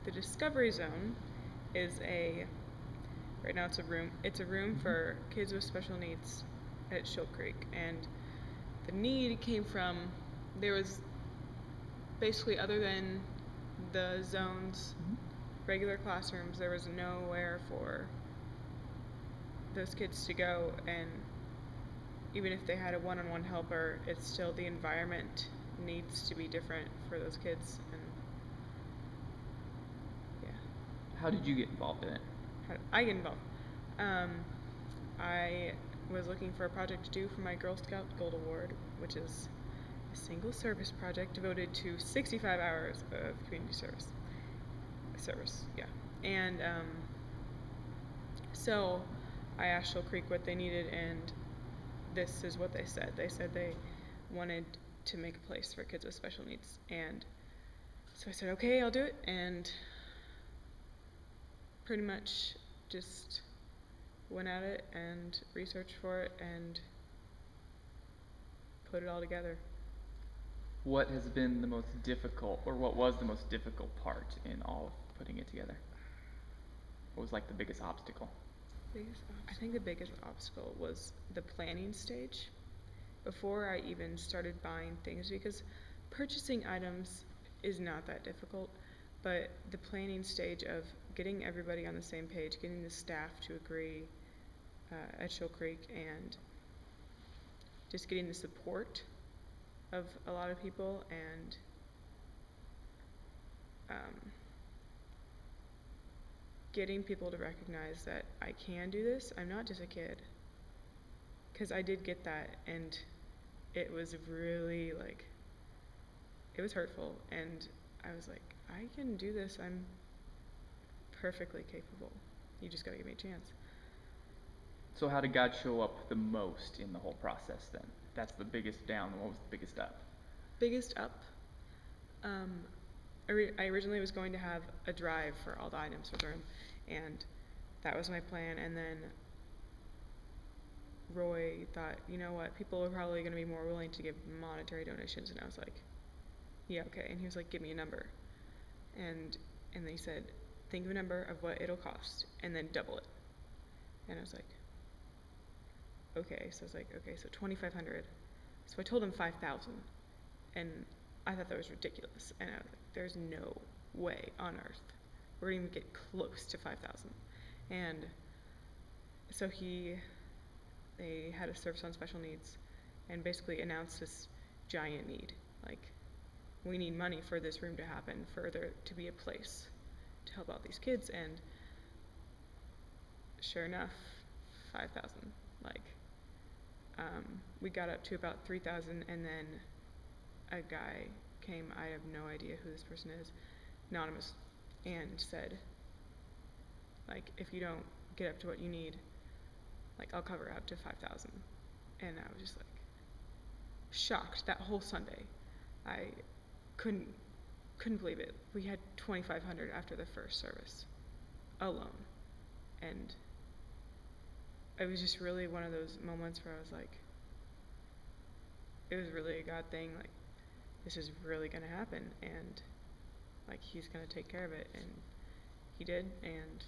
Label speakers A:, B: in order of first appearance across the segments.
A: the Discovery Zone is right now it's a room for kids with special needs at Shoal Creek, and the need came from, there was basically, other than the zone's regular classrooms, there was nowhere for those kids to go, and even if they had a one-on-one helper, it's still, the environment needs to be different for those kids. And yeah.
B: How did you get involved in it?
A: How did I get involved? I was looking for a project to do for my Girl Scout Gold Award, which is a single service project devoted to 65 hours of community service, yeah. And so I asked Shoal Creek what they needed, and this is what they said. They said they wanted to make a place for kids with special needs. And so I said, okay, I'll do it. And pretty much just went at it and researched for it and put it all together.
B: What has been the most difficult, or what was the most difficult part in all of putting it together? What was like the biggest obstacle?
A: I think the biggest obstacle was the planning stage before I even started buying things, because purchasing items is not that difficult, but the planning stage of getting everybody on the same page, getting the staff to agree at Shoal Creek, and just getting the support of a lot of people, and getting people to recognize that I can do this. I'm not just a kid. Because I did get that, and it was really, like, it was hurtful, and I was like, I can do this. I'm perfectly capable. You just gotta give me a chance.
B: So how did God show up the most in the whole process then? That's the biggest down. What was the biggest up?
A: Biggest up, I originally was going to have a drive for all the items for the room, and that was my plan. And then Roy thought, you know what, people are probably going to be more willing to give monetary donations. And I was like, yeah, okay. And he was like, give me a number. And they said, think of a number of what it'll cost and then double it. And I was like, okay. So I was like, okay, so 2,500. So I told him 5,000, and I thought that was ridiculous. And I was like, there's no way on earth we're gonna even get close to 5,000. And so they had a service on special needs and basically announced this giant need. Like, we need money for this room to happen, for there to be a place to help out these kids. And sure enough, 5,000. Like, we got up to about 3,000, and then a guy came, I have no idea who this person is, anonymous, and said, like, if you don't get up to what you need, like, I'll cover up to 5,000. And I was just like shocked. That whole Sunday, I couldn't believe it. We had 2,500 after the first service alone, and it was just really one of those moments where I was like, it was really a God thing. Like, this is really gonna happen, and like, he's gonna take care of it. And he did. And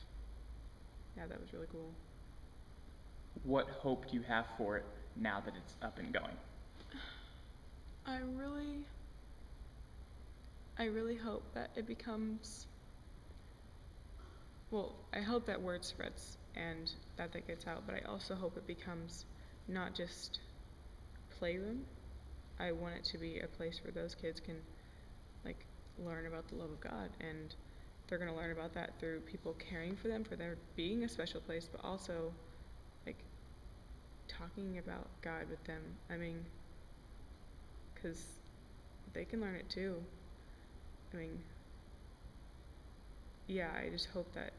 A: yeah, that was really cool.
B: What hope do you have for it now that it's up and going?
A: I really hope that it becomes, well, I hope that word spreads and that gets out, but I also hope it becomes not just playroom. I want it to be a place where those kids can, like, learn about the love of God, and they're going to learn about that through people caring for them, for there being a special place, but also, like, talking about God with them. I mean, because they can learn it too. I mean, yeah, I just hope that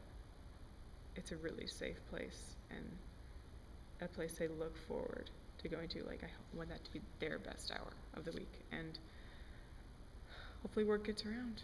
A: it's a really safe place and a place they look forward to going to. Like, I want that to be their best hour of the week, and hopefully word gets around.